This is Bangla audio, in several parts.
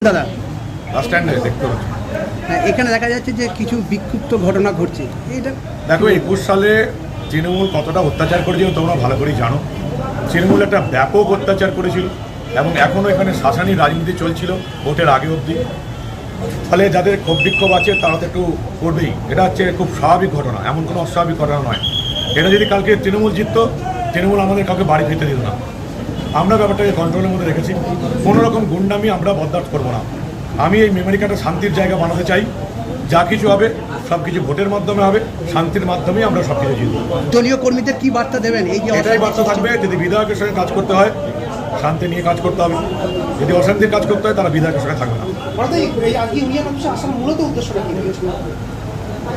দাদা বাস স্ট্যান্ডে দেখতে পাচ্ছি। হ্যাঁ, এখানে দেখা যাচ্ছে যে কিছু বিক্ষিপ্ত ঘটনা ঘটছে। এটা দেখো 21 সালে তৃণমূল কতটা অত্যাচার করেছিল তোমরা ভালো করেই জানো। তৃণমূল একটা ব্যাপক অত্যাচার করেছিল এবং এখনও এখানে শাসানি রাজনীতি চলছিল ভোটের আগে অবধি। ফলে যাদের ক্ষোভ বিক্ষোভ আছে তারা তো একটু করবেই। এটা হচ্ছে খুব স্বাভাবিক ঘটনা, এমন কোনো অস্বাভাবিক ঘটনা নয়। এটা যদি কালকে তৃণমূল জিততো, তৃণমূল আমাদের কাউকে বাড়ি ফিরতে দিত না। আমরা ব্যাপারটাকে কন্ট্রোলের মধ্যে রেখেছি। কোনো রকম গুন্ডামি আমরা বরদাস্ত করবো না। আমি এই মেমরি কার্ডটা শান্তির জায়গা বানাতে চাই। যা কিছু হবে সব কিছু ভোটের মাধ্যমে হবে, শান্তির মাধ্যমেই আমরা সব কিছু জিতব। দলীয় কর্মীদের কি বার্তা দেবেন? এই যে এটাই বার্তা থাকবে, যদি বিধায়কের সঙ্গে কাজ করতে হয় শান্তি নিয়ে কাজ করতে হবে, যদি অশান্তির কাজ করতে হয় তারা বিধায়কের সঙ্গে থাকবে না।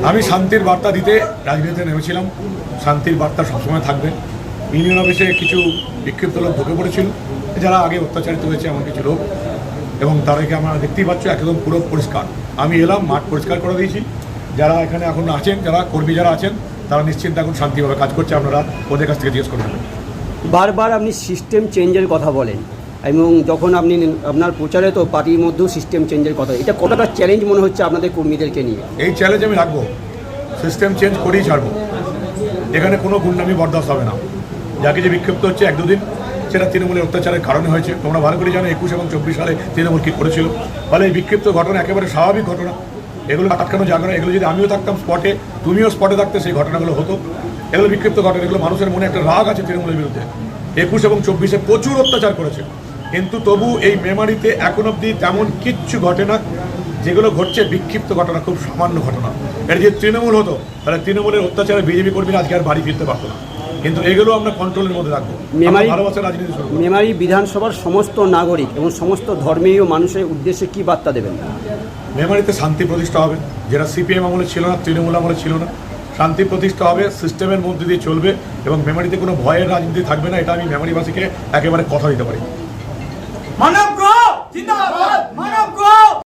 আমি শান্তির বার্তা দিতে রাজনীতিতে নেমেছিলাম। শান্তির বার্তা সবসময় থাকবে। ইউনিয়ন অফিসে কিছু বিক্ষিপ্ত লোক ঢুকে পড়েছিল, যারা আগে অত্যাচারিত হয়েছে এমন কিছু লোক, এবং তাদেরকে আমরা দেখতেই পাচ্ছ একদম পুরো পরিষ্কার। আমি এলাম, মাঠ পরিষ্কার করে দিয়েছি। যারা এখানে এখন আছেন, যারা কর্মী যারা আছেন, তারা নিশ্চিন্তে এখন শান্তিভাবে কাজ করছে। আপনারা ওদের কাছ থেকে জিজ্ঞেস করে নেবেন। বারবার আপনি সিস্টেম চেঞ্জের কথা বলেন এবং যখন আপনি আপনার প্রচারে তো পার্টির মধ্যেও সিস্টেম চেঞ্জের কথা, এটা কতটা চ্যালেঞ্জ মনে হচ্ছে আপনাদের কর্মীদেরকে নিয়ে? এই চ্যালেঞ্জ আমি রাখবো, সিস্টেম চেঞ্জ করেই ছাড়বো। এখানে কোনো গুন্ডামি বরদাস্ত হবে না। যাকে যে বিক্ষিপ্ত হচ্ছে এক দুদিন, সেটা তৃণমূলের অত্যাচারের কারণে হয়েছে। তোমরা ভালো করে জানো 21 এবং 24 সালে তৃণমূল কী করেছিল। ফলে এই বিক্ষিপ্ত ঘটনা একেবারে স্বাভাবিক ঘটনা। এগুলো আটকানো যাবে না। এগুলো যদি আমিও থাকতাম স্পটে, তুমিও স্পটে থাকতে, সেই ঘটনাগুলো হতো। এগুলো বিক্ষিপ্ত ঘটনা, এগুলো মানুষের মনে একটা রাগ আছে তৃণমূলের বিরুদ্ধে। 21 এবং 24-এ প্রচুর অত্যাচার করেছে, কিন্তু তবু এই মেমারিতে এখন অবধি তেমন কিচ্ছু ঘটে না। যেগুলো ঘটছে বিক্ষিপ্ত ঘটনা, খুব সামান্য ঘটনা। এটা যদি তৃণমূল হতো তাহলে তৃণমূলের অত্যাচারে বিজেপি কর্মীরা আজকে আর বাড়ি ফিরতে পারতো না। কিন্তু এগুলো আমরা কন্ট্রোলের মধ্যে রাখবো। ভালোবাসার রাজনীতি শুরু। মেমারি বিধানসভার সমস্ত নাগরিক এবং সমস্ত ধর্মীয় মানুষের উদ্দেশ্যে কি বার্তা দেবেন? মেমারিতে শান্তি প্রতিষ্ঠা হবে, যেটা সিপিএম আমলে ছিল না, তৃণমূল আমলে ছিল না। শান্তি প্রতিষ্ঠা হবে, সিস্টেমের মধ্যে দিয়ে চলবে এবং মেমারিতে কোনো ভয়ের রাজনীতি থাকবে না। এটা আমি মেমারিবাসীকে একেবারে কথা দিতে পারি। মানব গ্রহ জিন্দাবাদ, মানব গ্রহ।